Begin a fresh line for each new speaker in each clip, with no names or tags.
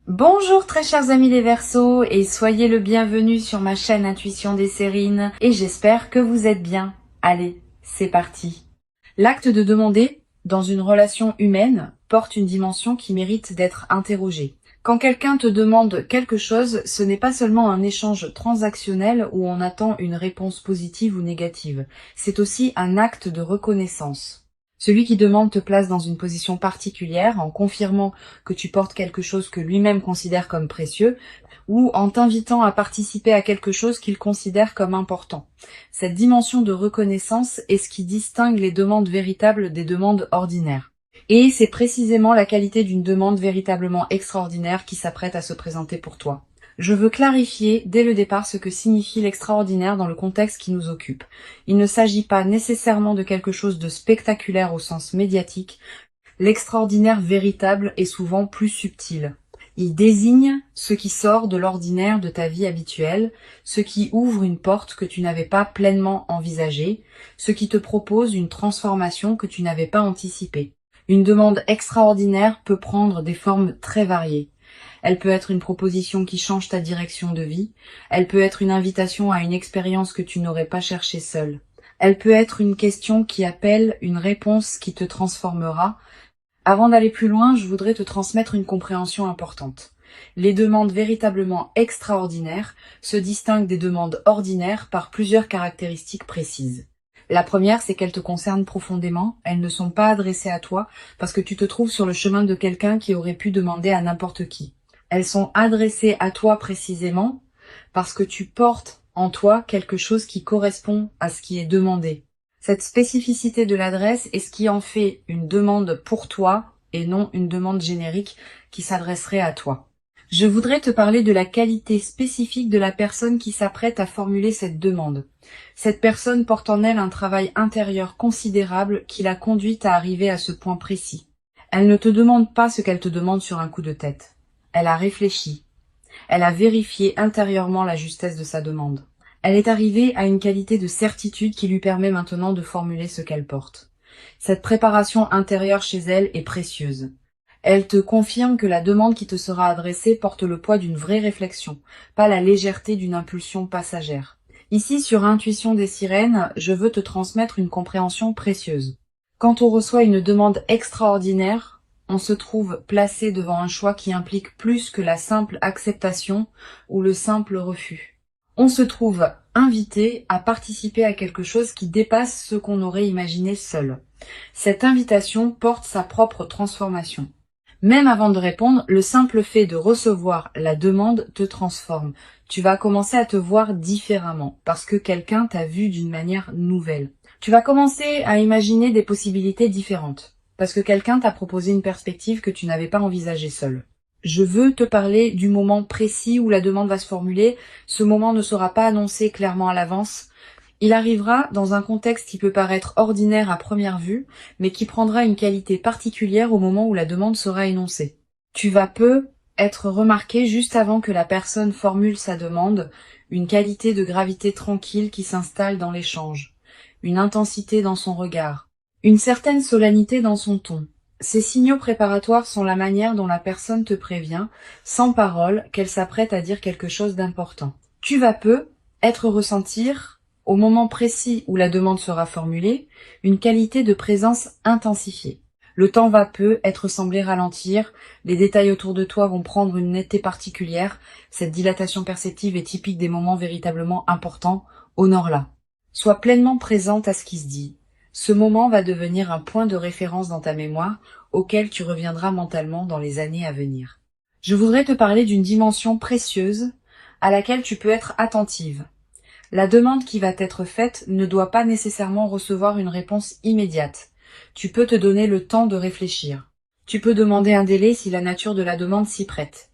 Bonjour très chers amis les Verseaux et soyez le bienvenu sur ma chaîne Intuition des Sérines et j'espère que vous êtes bien. Allez, c'est parti. L'acte de demander dans une relation humaine porte une dimension qui mérite d'être interrogée. Quand quelqu'un te demande quelque chose, ce n'est pas seulement un échange transactionnel où on attend une réponse positive ou négative, c'est aussi un acte de reconnaissance. Celui qui demande te place dans une position particulière en confirmant que tu portes quelque chose que lui-même considère comme précieux ou en t'invitant à participer à quelque chose qu'il considère comme important. Cette dimension de reconnaissance est ce qui distingue les demandes véritables des demandes ordinaires. Et c'est précisément la qualité d'une demande véritablement extraordinaire qui s'apprête à se présenter pour toi. Je veux clarifier dès le départ ce que signifie l'extraordinaire dans le contexte qui nous occupe. Il ne s'agit pas nécessairement de quelque chose de spectaculaire au sens médiatique. L'extraordinaire véritable est souvent plus subtil. Il désigne ce qui sort de l'ordinaire de ta vie habituelle, ce qui ouvre une porte que tu n'avais pas pleinement envisagée, ce qui te propose une transformation que tu n'avais pas anticipée. Une demande extraordinaire peut prendre des formes très variées. Elle peut être une proposition qui change ta direction de vie. Elle peut être une invitation à une expérience que tu n'aurais pas cherchée seule. Elle peut être une question qui appelle une réponse qui te transformera. Avant d'aller plus loin, je voudrais te transmettre une compréhension importante. Les demandes véritablement extraordinaires se distinguent des demandes ordinaires par plusieurs caractéristiques précises. La première, c'est qu'elles te concernent profondément, elles ne sont pas adressées à toi parce que tu te trouves sur le chemin de quelqu'un qui aurait pu demander à n'importe qui. Elles sont adressées à toi précisément parce que tu portes en toi quelque chose qui correspond à ce qui est demandé. Cette spécificité de l'adresse est ce qui en fait une demande pour toi et non une demande générique qui s'adresserait à toi. Je voudrais te parler de la qualité spécifique de la personne qui s'apprête à formuler cette demande. Cette personne porte en elle un travail intérieur considérable qui l'a conduite à arriver à ce point précis. Elle ne te demande pas ce qu'elle te demande sur un coup de tête. Elle a réfléchi. Elle a vérifié intérieurement la justesse de sa demande. Elle est arrivée à une qualité de certitude qui lui permet maintenant de formuler ce qu'elle porte. Cette préparation intérieure chez elle est précieuse. Elle te confirme que la demande qui te sera adressée porte le poids d'une vraie réflexion, pas la légèreté d'une impulsion passagère. Ici, sur Intuition des Sirènes, je veux te transmettre une compréhension précieuse. Quand on reçoit une demande extraordinaire, on se trouve placé devant un choix qui implique plus que la simple acceptation ou le simple refus. On se trouve invité à participer à quelque chose qui dépasse ce qu'on aurait imaginé seul. Cette invitation porte sa propre transformation. Même avant de répondre, le simple fait de recevoir la demande te transforme. Tu vas commencer à te voir différemment parce que quelqu'un t'a vu d'une manière nouvelle. Tu vas commencer à imaginer des possibilités différentes parce que quelqu'un t'a proposé une perspective que tu n'avais pas envisagée seule. Je veux te parler du moment précis où la demande va se formuler. Ce moment ne sera pas annoncé clairement à l'avance. Il arrivera dans un contexte qui peut paraître ordinaire à première vue, mais qui prendra une qualité particulière au moment où la demande sera énoncée. Tu vas peu être remarqué juste avant que la personne formule sa demande, une qualité de gravité tranquille qui s'installe dans l'échange, une intensité dans son regard, une certaine solennité dans son ton. Ces signaux préparatoires sont la manière dont la personne te prévient, sans parole, qu'elle s'apprête à dire quelque chose d'important. Tu vas peu ressentir, au moment précis où la demande sera formulée, une qualité de présence intensifiée. Le temps va peu être semblé ralentir, les détails autour de toi vont prendre une netteté particulière, cette dilatation perceptive est typique des moments véritablement importants, honore-la. Sois pleinement présente à ce qui se dit. Ce moment va devenir un point de référence dans ta mémoire, auquel tu reviendras mentalement dans les années à venir. Je voudrais te parler d'une dimension précieuse à laquelle tu peux être attentive. La demande qui va t'être faite ne doit pas nécessairement recevoir une réponse immédiate. Tu peux te donner le temps de réfléchir. Tu peux demander un délai si la nature de la demande s'y prête.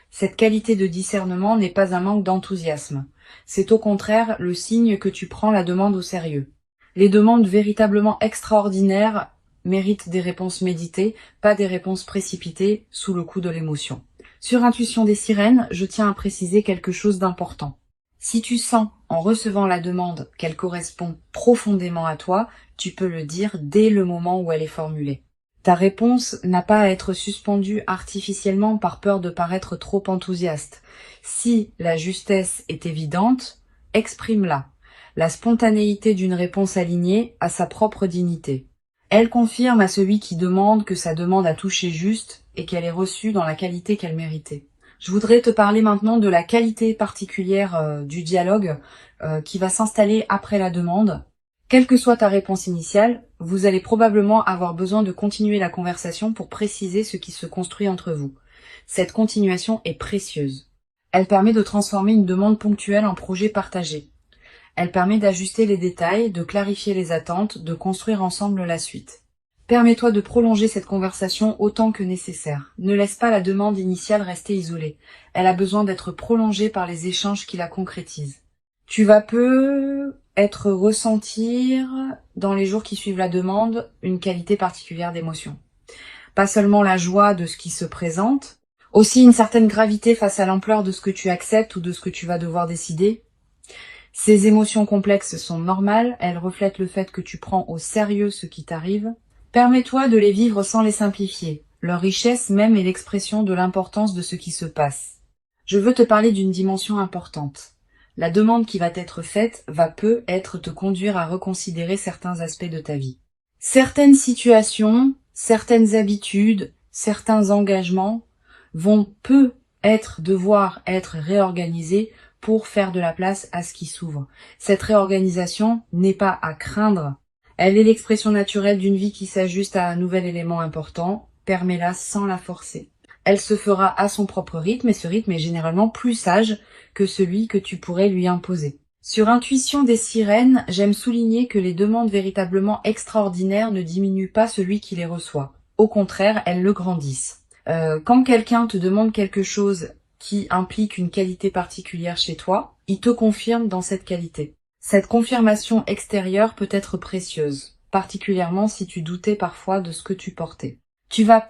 Cette qualité de discernement n'est pas un manque d'enthousiasme. C'est au contraire le signe que tu prends la demande au sérieux. Les demandes véritablement extraordinaires méritent des réponses méditées, pas des réponses précipitées sous le coup de l'émotion. Sur Intuition des Sirènes, je tiens à préciser quelque chose d'important. Si tu sens, en recevant la demande, qu'elle correspond profondément à toi, tu peux le dire dès le moment où elle est formulée. Ta réponse n'a pas à être suspendue artificiellement par peur de paraître trop enthousiaste. Si la justesse est évidente, exprime-la. La spontanéité d'une réponse alignée a sa propre dignité. Elle confirme à celui qui demande que sa demande a touché juste et qu'elle est reçue dans la qualité qu'elle méritait. Je voudrais te parler maintenant de la qualité particulière du dialogue qui va s'installer après la demande. Quelle que soit ta réponse initiale, vous allez probablement avoir besoin de continuer la conversation pour préciser ce qui se construit entre vous. Cette continuation est précieuse. Elle permet de transformer une demande ponctuelle en projet partagé. Elle permet d'ajuster les détails, de clarifier les attentes, de construire ensemble la suite. Permets-toi de prolonger cette conversation autant que nécessaire. Ne laisse pas la demande initiale rester isolée. Elle a besoin d'être prolongée par les échanges qui la concrétisent. Tu vas ressentir, dans les jours qui suivent la demande, une qualité particulière d'émotion. Pas seulement la joie de ce qui se présente, aussi une certaine gravité face à l'ampleur de ce que tu acceptes ou de ce que tu vas devoir décider. Ces émotions complexes sont normales, elles reflètent le fait que tu prends au sérieux ce qui t'arrive. Permets-toi de les vivre sans les simplifier. Leur richesse même est l'expression de l'importance de ce qui se passe. Je veux te parler d'une dimension importante. La demande qui va t'être faite va peut-être te conduire à reconsidérer certains aspects de ta vie. Certaines situations, certaines habitudes, certains engagements vont devoir être réorganisés pour faire de la place à ce qui s'ouvre. Cette réorganisation n'est pas à craindre. Elle est l'expression naturelle d'une vie qui s'ajuste à un nouvel élément important. Permets-la sans la forcer. Elle se fera à son propre rythme et ce rythme est généralement plus sage que celui que tu pourrais lui imposer. Sur Intuition des sirènes, j'aime souligner que les demandes véritablement extraordinaires ne diminuent pas celui qui les reçoit. Au contraire, elles le grandissent. Quand quelqu'un te demande quelque chose qui implique une qualité particulière chez toi, il te confirme dans cette qualité. Cette confirmation extérieure peut être précieuse, particulièrement si tu doutais parfois de ce que tu portais. Tu vas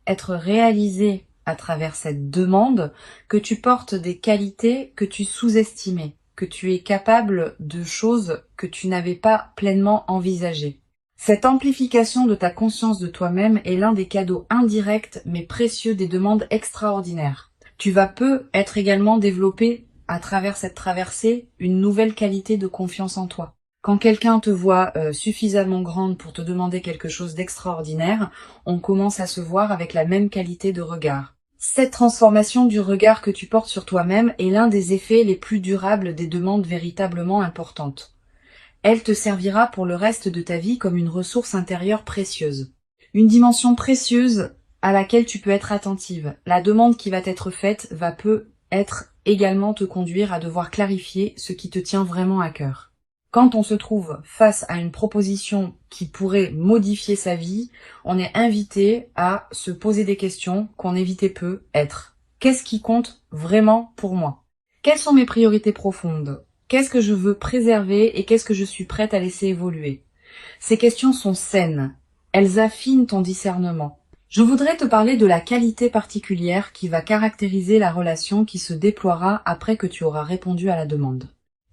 être réalisé à travers cette demande que tu portes des qualités que tu sous-estimais, que tu es capable de choses que tu n'avais pas pleinement envisagées. Cette amplification de ta conscience de toi-même est l'un des cadeaux indirects mais précieux des demandes extraordinaires. Tu vas être également développé à travers cette traversée une nouvelle qualité de confiance en toi. Quand quelqu'un te voit suffisamment grande pour te demander quelque chose d'extraordinaire, on commence à se voir avec la même qualité de regard. Cette transformation du regard que tu portes sur toi-même est l'un des effets les plus durables des demandes véritablement importantes. Elle te servira pour le reste de ta vie comme une ressource intérieure précieuse. Une dimension précieuse à laquelle tu peux être attentive. La demande qui va t'être faite va être également te conduire à devoir clarifier ce qui te tient vraiment à cœur. Quand on se trouve face à une proposition qui pourrait modifier sa vie, on est invité à se poser des questions qu'on évitait être. Qu'est-ce qui compte vraiment pour moi? Quelles sont mes priorités profondes? Qu'est-ce que je veux préserver et qu'est-ce que je suis prête à laisser évoluer? Ces questions sont saines. Elles affinent ton discernement. Je voudrais te parler de la qualité particulière qui va caractériser la relation qui se déploiera après que tu auras répondu à la demande.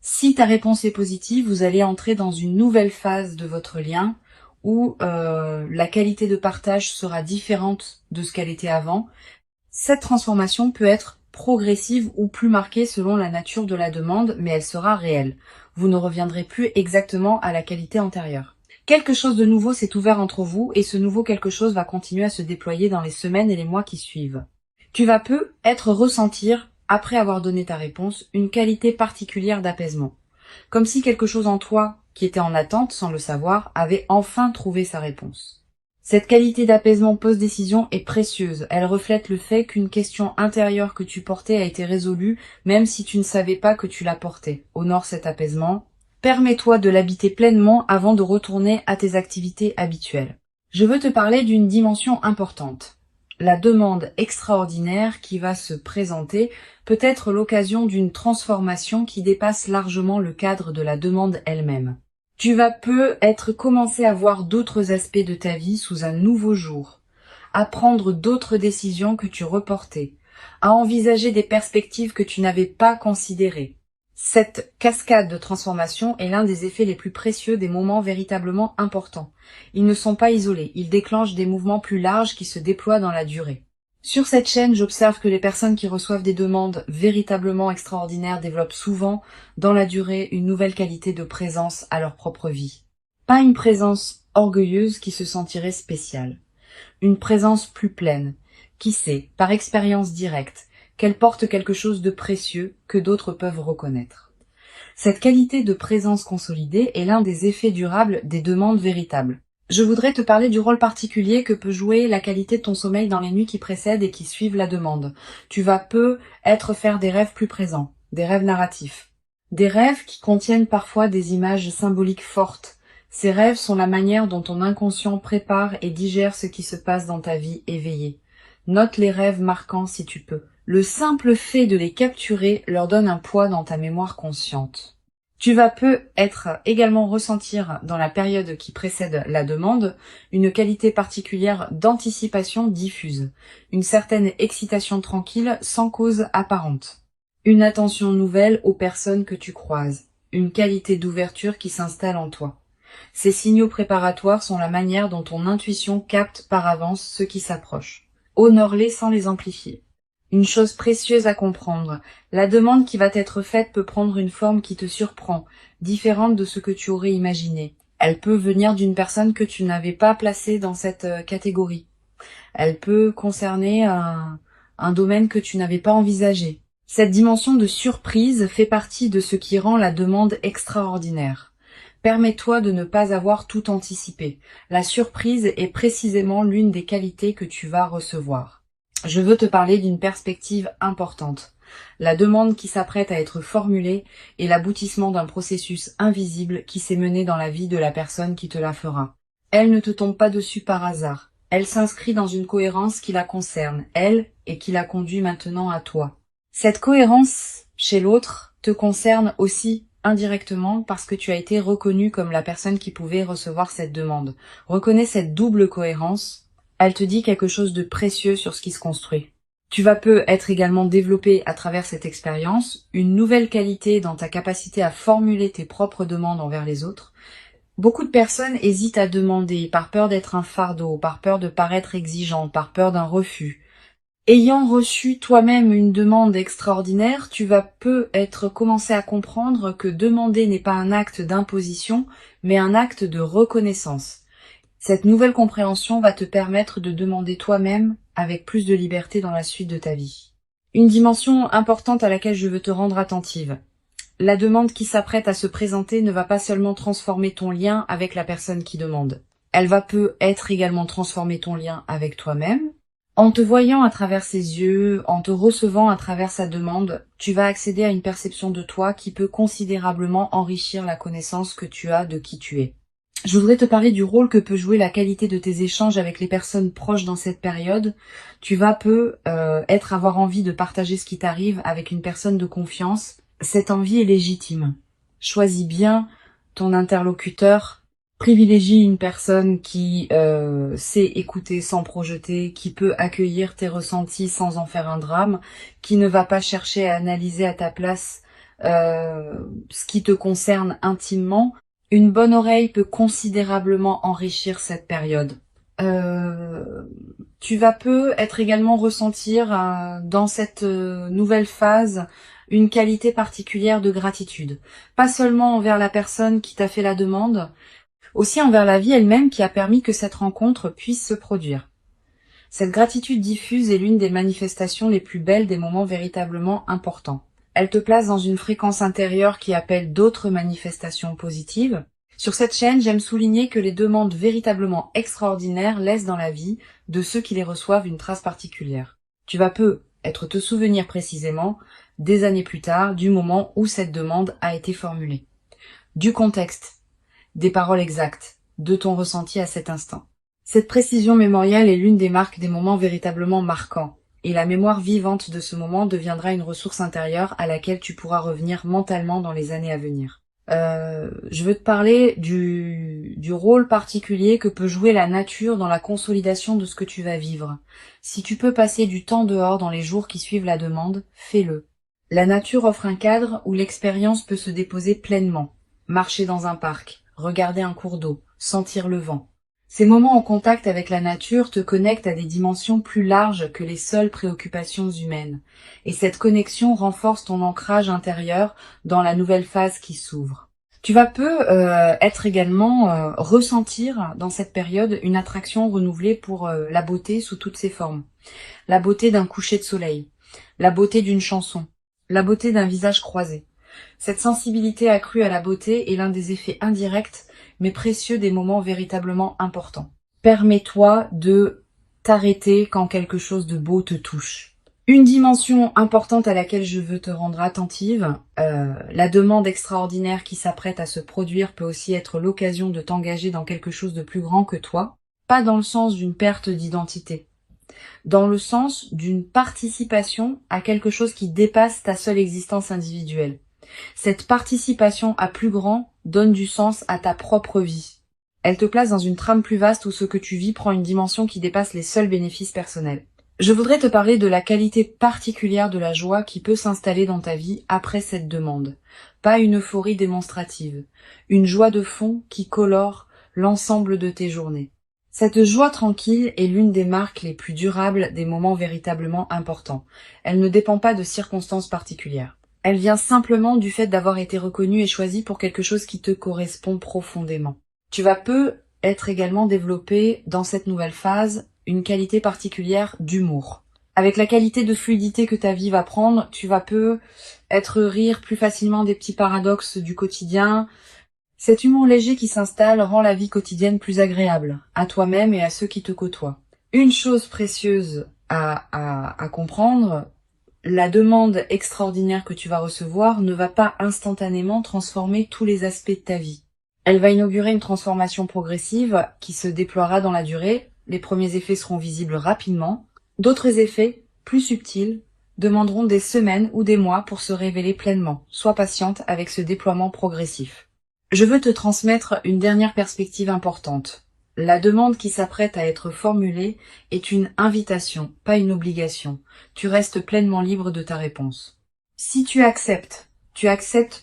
Si ta réponse est positive, vous allez entrer dans une nouvelle phase de votre lien où la qualité de partage sera différente de ce qu'elle était avant. Cette transformation peut être progressive ou plus marquée selon la nature de la demande, mais elle sera réelle. Vous ne reviendrez plus exactement à la qualité antérieure. Quelque chose de nouveau s'est ouvert entre vous et ce nouveau quelque chose va continuer à se déployer dans les semaines et les mois qui suivent. Tu vas ressentir, après avoir donné ta réponse, une qualité particulière d'apaisement. Comme si quelque chose en toi, qui était en attente sans le savoir, avait enfin trouvé sa réponse. Cette qualité d'apaisement post-décision est précieuse. Elle reflète le fait qu'une question intérieure que tu portais a été résolue, même si tu ne savais pas que tu la portais. Honore cet apaisement. Permets-toi de l'habiter pleinement avant de retourner à tes activités habituelles. Je veux te parler d'une dimension importante. La demande extraordinaire qui va se présenter peut être l'occasion d'une transformation qui dépasse largement le cadre de la demande elle-même. Tu vas commencer à voir d'autres aspects de ta vie sous un nouveau jour, à prendre d'autres décisions que tu reportais, à envisager des perspectives que tu n'avais pas considérées. Cette cascade de transformation est l'un des effets les plus précieux des moments véritablement importants. Ils ne sont pas isolés, ils déclenchent des mouvements plus larges qui se déploient dans la durée. Sur cette chaîne, j'observe que les personnes qui reçoivent des demandes véritablement extraordinaires développent souvent, dans la durée, une nouvelle qualité de présence à leur propre vie. Pas une présence orgueilleuse qui se sentirait spéciale. Une présence plus pleine, qui sait, par expérience directe, qu'elle porte quelque chose de précieux que d'autres peuvent reconnaître. Cette qualité de présence consolidée est l'un des effets durables des demandes véritables. Je voudrais te parler du rôle particulier que peut jouer la qualité de ton sommeil dans les nuits qui précèdent et qui suivent la demande. Tu vas faire des rêves plus présents, des rêves narratifs. Des rêves qui contiennent parfois des images symboliques fortes. Ces rêves sont la manière dont ton inconscient prépare et digère ce qui se passe dans ta vie éveillée. Note les rêves marquants si tu peux. Le simple fait de les capturer leur donne un poids dans ta mémoire consciente. Tu vas également ressentir dans la période qui précède la demande une qualité particulière d'anticipation diffuse, une certaine excitation tranquille sans cause apparente, une attention nouvelle aux personnes que tu croises, une qualité d'ouverture qui s'installe en toi. Ces signaux préparatoires sont la manière dont ton intuition capte par avance ce qui s'approche. Honore-les sans les amplifier. Une chose précieuse à comprendre, la demande qui va t'être faite peut prendre une forme qui te surprend, différente de ce que tu aurais imaginé. Elle peut venir d'une personne que tu n'avais pas placée dans cette catégorie. Elle peut concerner un domaine que tu n'avais pas envisagé. Cette dimension de surprise fait partie de ce qui rend la demande extraordinaire. Permets-toi de ne pas avoir tout anticipé. La surprise est précisément l'une des qualités que tu vas recevoir. Je veux te parler d'une perspective importante. La demande qui s'apprête à être formulée est l'aboutissement d'un processus invisible qui s'est mené dans la vie de la personne qui te la fera. Elle ne te tombe pas dessus par hasard. Elle s'inscrit dans une cohérence qui la concerne, elle, et qui la conduit maintenant à toi. Cette cohérence chez l'autre te concerne aussi indirectement parce que tu as été reconnu comme la personne qui pouvait recevoir cette demande. Reconnais cette double cohérence. Elle te dit quelque chose de précieux sur ce qui se construit. Tu vas être également développé à travers cette expérience une nouvelle qualité dans ta capacité à formuler tes propres demandes envers les autres. Beaucoup de personnes hésitent à demander par peur d'être un fardeau, par peur de paraître exigeant, par peur d'un refus. Ayant reçu toi-même une demande extraordinaire, tu vas commencer à comprendre que demander n'est pas un acte d'imposition, mais un acte de reconnaissance. Cette nouvelle compréhension va te permettre de demander toi-même avec plus de liberté dans la suite de ta vie. Une dimension importante à laquelle je veux te rendre attentive. La demande qui s'apprête à se présenter ne va pas seulement transformer ton lien avec la personne qui demande. Elle va être également transformer ton lien avec toi-même. En te voyant à travers ses yeux, en te recevant à travers sa demande, tu vas accéder à une perception de toi qui peut considérablement enrichir la connaissance que tu as de qui tu es. Je voudrais te parler du rôle que peut jouer la qualité de tes échanges avec les personnes proches dans cette période. Tu vas avoir envie de partager ce qui t'arrive avec une personne de confiance. Cette envie est légitime. Choisis bien ton interlocuteur. Privilégie une personne qui sait écouter sans projeter, qui peut accueillir tes ressentis sans en faire un drame, qui ne va pas chercher à analyser à ta place ce qui te concerne intimement. Une bonne oreille peut considérablement enrichir cette période. Tu vas être également ressentir dans cette nouvelle phase une qualité particulière de gratitude. Pas seulement envers la personne qui t'a fait la demande, aussi envers la vie elle-même qui a permis que cette rencontre puisse se produire. Cette gratitude diffuse est l'une des manifestations les plus belles des moments véritablement importants. Elle te place dans une fréquence intérieure qui appelle d'autres manifestations positives. Sur cette chaîne, j'aime souligner que les demandes véritablement extraordinaires laissent dans la vie de ceux qui les reçoivent une trace particulière. Tu vas te souvenir précisément, des années plus tard, du moment où cette demande a été formulée. Du contexte, des paroles exactes, de ton ressenti à cet instant. Cette précision mémorielle est l'une des marques des moments véritablement marquants. Et la mémoire vivante de ce moment deviendra une ressource intérieure à laquelle tu pourras revenir mentalement dans les années à venir. Je veux te parler du rôle particulier que peut jouer la nature dans la consolidation de ce que tu vas vivre. Si tu peux passer du temps dehors dans les jours qui suivent la demande, fais-le. La nature offre un cadre où l'expérience peut se déposer pleinement. Marcher dans un parc, regarder un cours d'eau, sentir le vent. Ces moments en contact avec la nature te connectent à des dimensions plus larges que les seules préoccupations humaines. Et cette connexion renforce ton ancrage intérieur dans la nouvelle phase qui s'ouvre. Tu vas être également ressentir dans cette période une attraction renouvelée pour la beauté sous toutes ses formes. La beauté d'un coucher de soleil, la beauté d'une chanson, la beauté d'un visage croisé. Cette sensibilité accrue à la beauté est l'un des effets indirects mais précieux des moments véritablement importants. Permets-toi de t'arrêter quand quelque chose de beau te touche. Une dimension importante à laquelle je veux te rendre attentive, la demande extraordinaire qui s'apprête à se produire peut aussi être l'occasion de t'engager dans quelque chose de plus grand que toi, pas dans le sens d'une perte d'identité, dans le sens d'une participation à quelque chose qui dépasse ta seule existence individuelle. Cette participation à plus grand donne du sens à ta propre vie. Elle te place dans une trame plus vaste où ce que tu vis prend une dimension qui dépasse les seuls bénéfices personnels. Je voudrais te parler de la qualité particulière de la joie qui peut s'installer dans ta vie après cette demande. Pas une euphorie démonstrative, une joie de fond qui colore l'ensemble de tes journées. Cette joie tranquille est l'une des marques les plus durables des moments véritablement importants. Elle ne dépend pas de circonstances particulières. Elle vient simplement du fait d'avoir été reconnue et choisie pour quelque chose qui te correspond profondément. Tu vas être également développé dans cette nouvelle phase une qualité particulière d'humour. Avec la qualité de fluidité que ta vie va prendre, tu vas être rire plus facilement des petits paradoxes du quotidien. Cet humour léger qui s'installe rend la vie quotidienne plus agréable, à toi-même et à ceux qui te côtoient. Une chose précieuse à comprendre, la demande extraordinaire que tu vas recevoir ne va pas instantanément transformer tous les aspects de ta vie. Elle va inaugurer une transformation progressive qui se déploiera dans la durée. Les premiers effets seront visibles rapidement. D'autres effets, plus subtils, demanderont des semaines ou des mois pour se révéler pleinement. Sois patiente avec ce déploiement progressif. Je veux te transmettre une dernière perspective importante. La demande qui s'apprête à être formulée est une invitation, pas une obligation. Tu restes pleinement libre de ta réponse. Si tu acceptes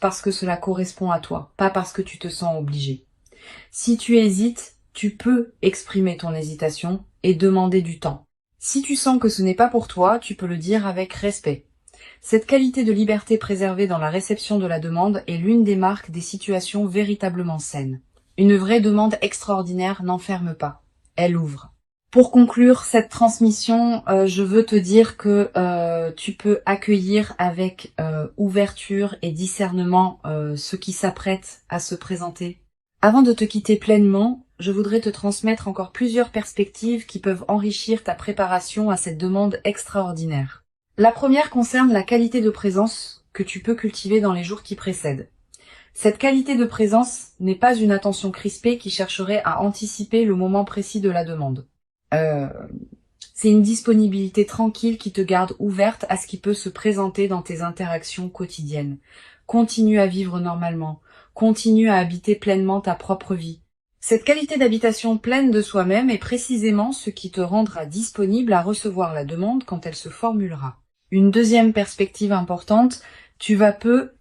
parce que cela correspond à toi, pas parce que tu te sens obligé. Si tu hésites, tu peux exprimer ton hésitation et demander du temps. Si tu sens que ce n'est pas pour toi, tu peux le dire avec respect. Cette qualité de liberté préservée dans la réception de la demande est l'une des marques des situations véritablement saines. Une vraie demande extraordinaire n'enferme pas, elle ouvre. Pour conclure cette transmission, je veux te dire que tu peux accueillir avec ouverture et discernement ce qui s'apprête à se présenter. Avant de te quitter pleinement, je voudrais te transmettre encore plusieurs perspectives qui peuvent enrichir ta préparation à cette demande extraordinaire. La première concerne la qualité de présence que tu peux cultiver dans les jours qui précèdent. Cette qualité de présence n'est pas une attention crispée qui chercherait à anticiper le moment précis de la demande. C'est une disponibilité tranquille qui te garde ouverte à ce qui peut se présenter dans tes interactions quotidiennes. Continue à vivre normalement. Continue à habiter pleinement ta propre vie. Cette qualité d'habitation pleine de soi-même est précisément ce qui te rendra disponible à recevoir la demande quand elle se formulera. Une deuxième perspective importante, tu vas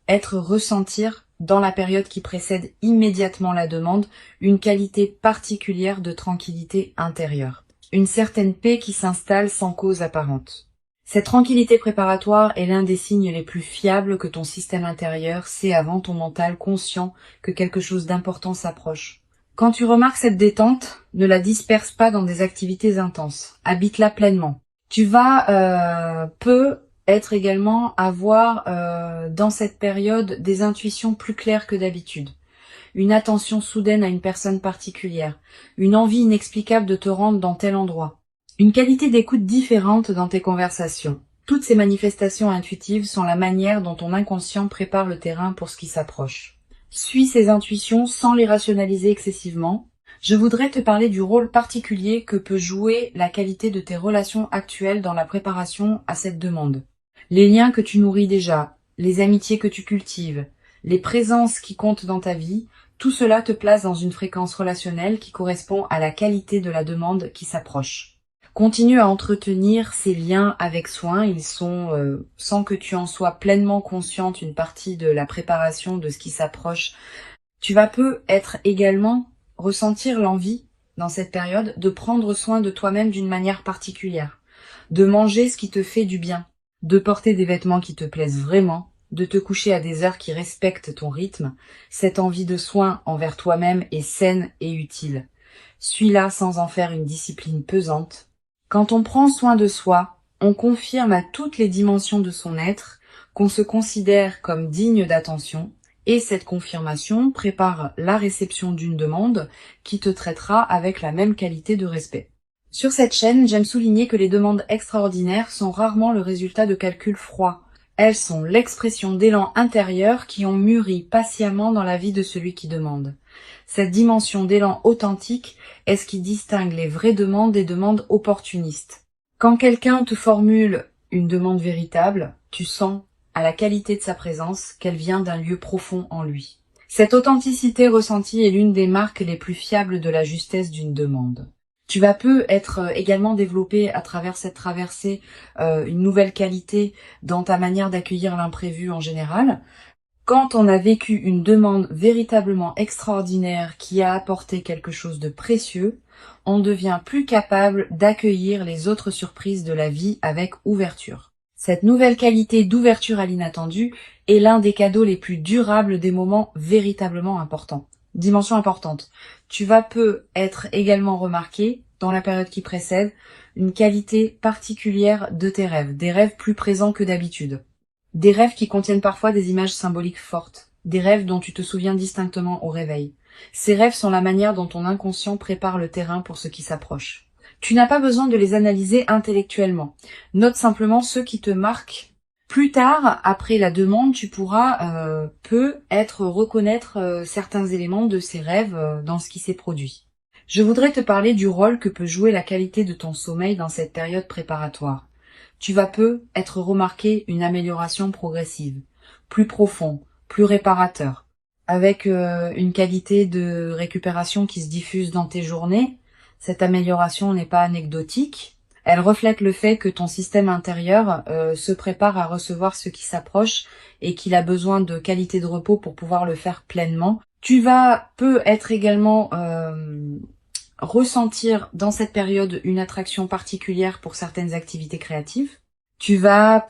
être ressentir dans la période qui précède immédiatement la demande une qualité particulière de tranquillité intérieure. Une certaine paix qui s'installe sans cause apparente. Cette tranquillité préparatoire est l'un des signes les plus fiables que ton système intérieur sait avant ton mental conscient que quelque chose d'important s'approche. Quand tu remarques cette détente, ne la disperse pas dans des activités intenses. Habite-la pleinement. Tu vas être également avoir dans cette période des intuitions plus claires que d'habitude. Une attention soudaine à une personne particulière, une envie inexplicable de te rendre dans tel endroit, une qualité d'écoute différente dans tes conversations. Toutes ces manifestations intuitives sont la manière dont ton inconscient prépare le terrain pour ce qui s'approche. Suis ces intuitions sans les rationaliser excessivement. Je voudrais te parler du rôle particulier que peut jouer la qualité de tes relations actuelles dans la préparation à cette demande. Les liens que tu nourris déjà, les amitiés que tu cultives, les présences qui comptent dans ta vie, tout cela te place dans une fréquence relationnelle qui correspond à la qualité de la demande qui s'approche. Continue à entretenir ces liens avec soin, ils sont, sans que tu en sois pleinement consciente, une partie de la préparation de ce qui s'approche. Tu vas peut-être également ressentir l'envie, dans cette période, de prendre soin de toi-même d'une manière particulière, de manger ce qui te fait du bien, de porter des vêtements qui te plaisent vraiment, de te coucher à des heures qui respectent ton rythme. Cette envie de soin envers toi-même est saine et utile. Suis-la sans en faire une discipline pesante. Quand on prend soin de soi, on confirme à toutes les dimensions de son être qu'on se considère comme digne d'attention, et cette confirmation prépare la réception d'une demande qui te traitera avec la même qualité de respect. Sur cette chaîne, j'aime souligner que les demandes extraordinaires sont rarement le résultat de calculs froids. Elles sont l'expression d'élans intérieurs qui ont mûri patiemment dans la vie de celui qui demande. Cette dimension d'élan authentique est ce qui distingue les vraies demandes des demandes opportunistes. Quand quelqu'un te formule une demande véritable, tu sens à la qualité de sa présence qu'elle vient d'un lieu profond en lui. Cette authenticité ressentie est l'une des marques les plus fiables de la justesse d'une demande. Tu vas être également développer à travers cette traversée une nouvelle qualité dans ta manière d'accueillir l'imprévu en général. Quand on a vécu une demande véritablement extraordinaire qui a apporté quelque chose de précieux, on devient plus capable d'accueillir les autres surprises de la vie avec ouverture. Cette nouvelle qualité d'ouverture à l'inattendu est l'un des cadeaux les plus durables des moments véritablement importants. Dimension importante. Tu vas être également remarqué, dans la période qui précède, une qualité particulière de tes rêves, des rêves plus présents que d'habitude. Des rêves qui contiennent parfois des images symboliques fortes, des rêves dont tu te souviens distinctement au réveil. Ces rêves sont la manière dont ton inconscient prépare le terrain pour ce qui s'approche. Tu n'as pas besoin de les analyser intellectuellement. Note simplement ceux qui te marquent. Plus tard, après la demande, tu pourras reconnaître certains éléments de ces rêves dans ce qui s'est produit. Je voudrais te parler du rôle que peut jouer la qualité de ton sommeil dans cette période préparatoire. Tu vas être remarqué une amélioration progressive, plus profond, plus réparateur, avec une qualité de récupération qui se diffuse dans tes journées. Cette amélioration n'est pas anecdotique, elle reflète le fait que ton système intérieur se prépare à recevoir ce qui s'approche et qu'il a besoin de qualité de repos pour pouvoir le faire pleinement. Tu vas être également ressentir dans cette période une attraction particulière pour certaines activités créatives. Tu vas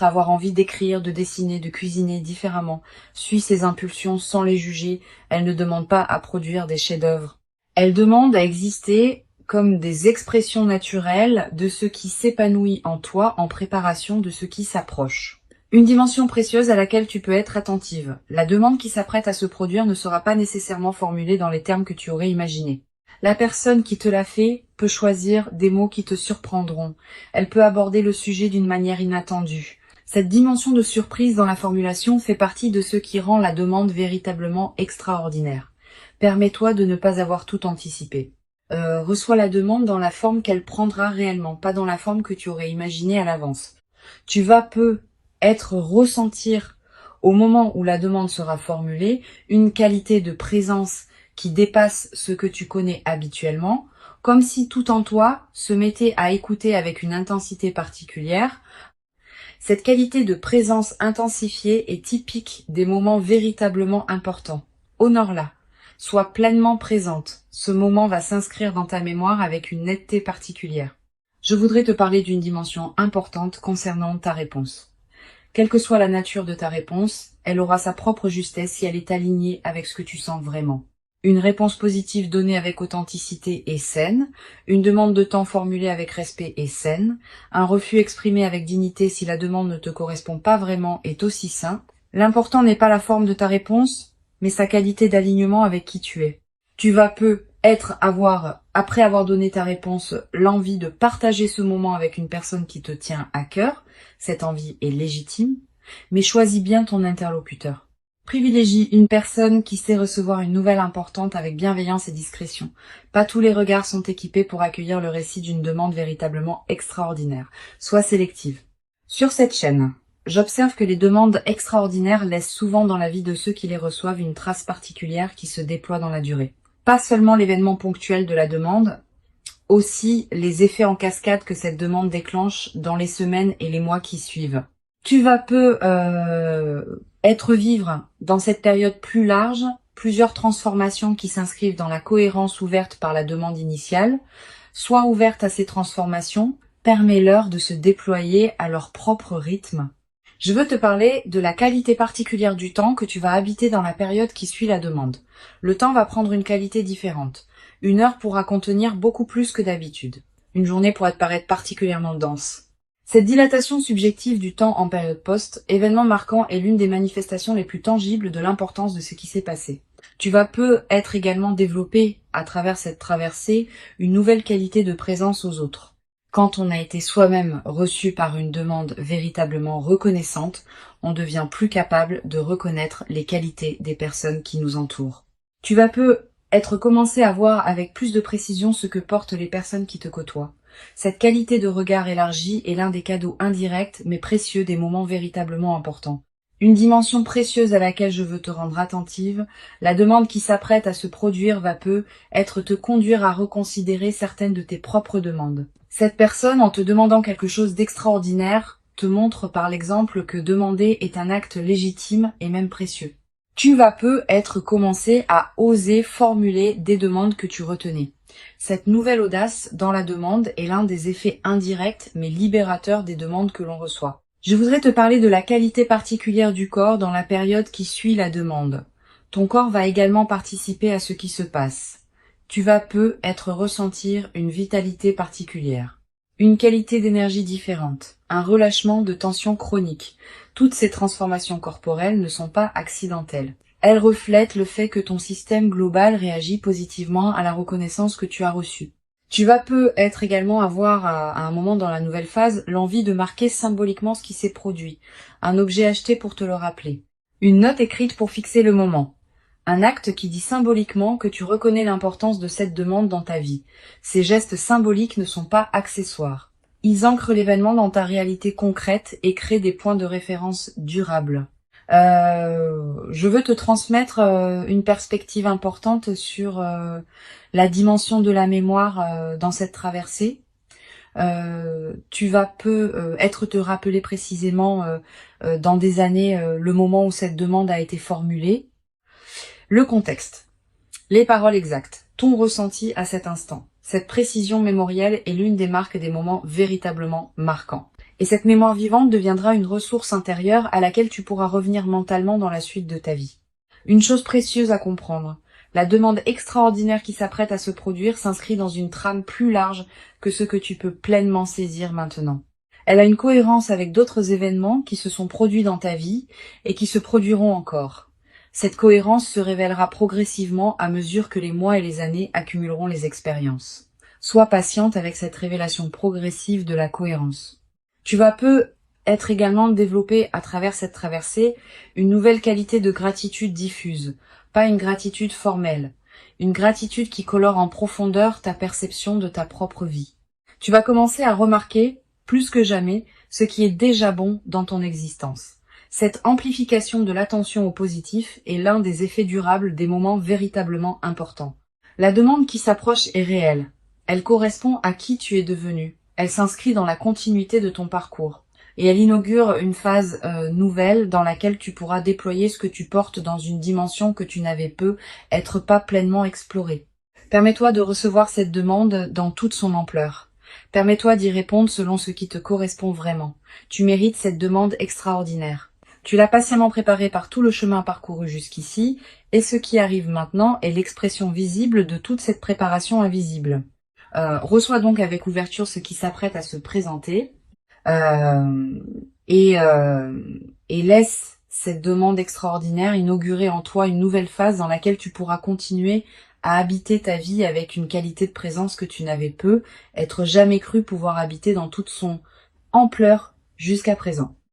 avoir envie d'écrire, de dessiner, de cuisiner différemment. Suis ces impulsions sans les juger. Elles ne demandent pas à produire des chefs-d'œuvre. Elles demandent à exister comme des expressions naturelles de ce qui s'épanouit en toi en préparation de ce qui s'approche. Une dimension précieuse à laquelle tu peux être attentive. La demande qui s'apprête à se produire ne sera pas nécessairement formulée dans les termes que tu aurais imaginés. La personne qui te l'a fait peut choisir des mots qui te surprendront. Elle peut aborder le sujet d'une manière inattendue. Cette dimension de surprise dans la formulation fait partie de ce qui rend la demande véritablement extraordinaire. Permets-toi de ne pas avoir tout anticipé. Reçois la demande dans la forme qu'elle prendra réellement, pas dans la forme que tu aurais imaginée à l'avance. Tu vas ressentir au moment où la demande sera formulée une qualité de présence qui dépasse ce que tu connais habituellement, comme si tout en toi se mettait à écouter avec une intensité particulière. Cette qualité de présence intensifiée est typique des moments véritablement importants. Honore-la. Sois pleinement présente. Ce moment va s'inscrire dans ta mémoire avec une netteté particulière. Je voudrais te parler d'une dimension importante concernant ta réponse. Quelle que soit la nature de ta réponse, elle aura sa propre justesse si elle est alignée avec ce que tu sens vraiment. Une réponse positive donnée avec authenticité est saine, une demande de temps formulée avec respect est saine, un refus exprimé avec dignité si la demande ne te correspond pas vraiment est aussi sain. L'important n'est pas la forme de ta réponse, mais sa qualité d'alignement avec qui tu es. Tu vas après avoir donné ta réponse, l'envie de partager ce moment avec une personne qui te tient à cœur. Cette envie est légitime, mais choisis bien ton interlocuteur. Privilégie une personne qui sait recevoir une nouvelle importante avec bienveillance et discrétion. Pas tous les regards sont équipés pour accueillir le récit d'une demande véritablement extraordinaire. Sois sélective. Sur cette chaîne, j'observe que les demandes extraordinaires laissent souvent dans la vie de ceux qui les reçoivent une trace particulière qui se déploie dans la durée. Pas seulement l'événement ponctuel de la demande, aussi les effets en cascade que cette demande déclenche dans les semaines et les mois qui suivent. Tu vas peu être vivre dans cette période plus large plusieurs transformations qui s'inscrivent dans la cohérence ouverte par la demande initiale. Sois ouverte à ces transformations, permets-leur de se déployer à leur propre rythme. Je veux te parler de la qualité particulière du temps que tu vas habiter dans la période qui suit la demande. Le temps va prendre une qualité différente. Une heure pourra contenir beaucoup plus que d'habitude. Une journée pourra te paraître particulièrement dense. Cette dilatation subjective du temps en période post, événement marquant, est l'une des manifestations les plus tangibles de l'importance de ce qui s'est passé. Tu vas peu être également développé, à travers cette traversée, une nouvelle qualité de présence aux autres. Quand on a été soi-même reçu par une demande véritablement reconnaissante, on devient plus capable de reconnaître les qualités des personnes qui nous entourent. Tu vas peu être commencé à voir avec plus de précision ce que portent les personnes qui te côtoient. Cette qualité de regard élargi est l'un des cadeaux indirects mais précieux des moments véritablement importants. Une dimension précieuse à laquelle je veux te rendre attentive, la demande qui s'apprête à se produire va peu être te conduire à reconsidérer certaines de tes propres demandes. Cette personne, en te demandant quelque chose d'extraordinaire, te montre par l'exemple que demander est un acte légitime et même précieux. Tu vas peu être commencé à oser formuler des demandes que tu retenais. Cette nouvelle audace dans la demande est l'un des effets indirects mais libérateurs des demandes que l'on reçoit. Je voudrais te parler de la qualité particulière du corps dans la période qui suit la demande. Ton corps va également participer à ce qui se passe. Tu vas peu être ressentir une vitalité particulière, une qualité d'énergie différente, un relâchement de tension chronique. Toutes ces transformations corporelles ne sont pas accidentelles. Elles reflètent le fait que ton système global réagit positivement à la reconnaissance que tu as reçue. Tu vas peu être également avoir à un moment dans la nouvelle phase l'envie de marquer symboliquement ce qui s'est produit, un objet acheté pour te le rappeler, une note écrite pour fixer le moment, un acte qui dit symboliquement que tu reconnais l'importance de cette demande dans ta vie. Ces gestes symboliques ne sont pas accessoires. Ils ancrent l'événement dans ta réalité concrète et créent des points de référence durables. Je veux te transmettre une perspective importante sur la dimension de la mémoire dans cette traversée. Tu vas peu être te rappeler précisément dans des années le moment où cette demande a été formulée. Le contexte, les paroles exactes, ton ressenti à cet instant. Cette précision mémorielle est l'une des marques des moments véritablement marquants. Et cette mémoire vivante deviendra une ressource intérieure à laquelle tu pourras revenir mentalement dans la suite de ta vie. Une chose précieuse à comprendre, la demande extraordinaire qui s'apprête à se produire s'inscrit dans une trame plus large que ce que tu peux pleinement saisir maintenant. Elle a une cohérence avec d'autres événements qui se sont produits dans ta vie et qui se produiront encore. Cette cohérence se révélera progressivement à mesure que les mois et les années accumuleront les expériences. Sois patiente avec cette révélation progressive de la cohérence. Tu vas peu être également développé à travers cette traversée une nouvelle qualité de gratitude diffuse, pas une gratitude formelle, une gratitude qui colore en profondeur ta perception de ta propre vie. Tu vas commencer à remarquer, plus que jamais, ce qui est déjà bon dans ton existence. Cette amplification de l'attention au positif est l'un des effets durables des moments véritablement importants. La demande qui s'approche est réelle. Elle correspond à qui tu es devenu. Elle s'inscrit dans la continuité de ton parcours. Et elle inaugure une phase nouvelle dans laquelle tu pourras déployer ce que tu portes dans une dimension que tu n'avais peu être pas pleinement explorée. Permets-toi de recevoir cette demande dans toute son ampleur. Permets-toi d'y répondre selon ce qui te correspond vraiment. Tu mérites cette demande extraordinaire. Tu l'as patiemment préparée par tout le chemin parcouru jusqu'ici, et ce qui arrive maintenant est l'expression visible de toute cette préparation invisible. Reçois donc avec ouverture ce qui s'apprête à se présenter, et laisse cette demande extraordinaire inaugurer en toi une nouvelle phase dans laquelle tu pourras continuer à habiter ta vie avec une qualité de présence que tu n'avais peu, être jamais cru pouvoir habiter dans toute son ampleur jusqu'à présent.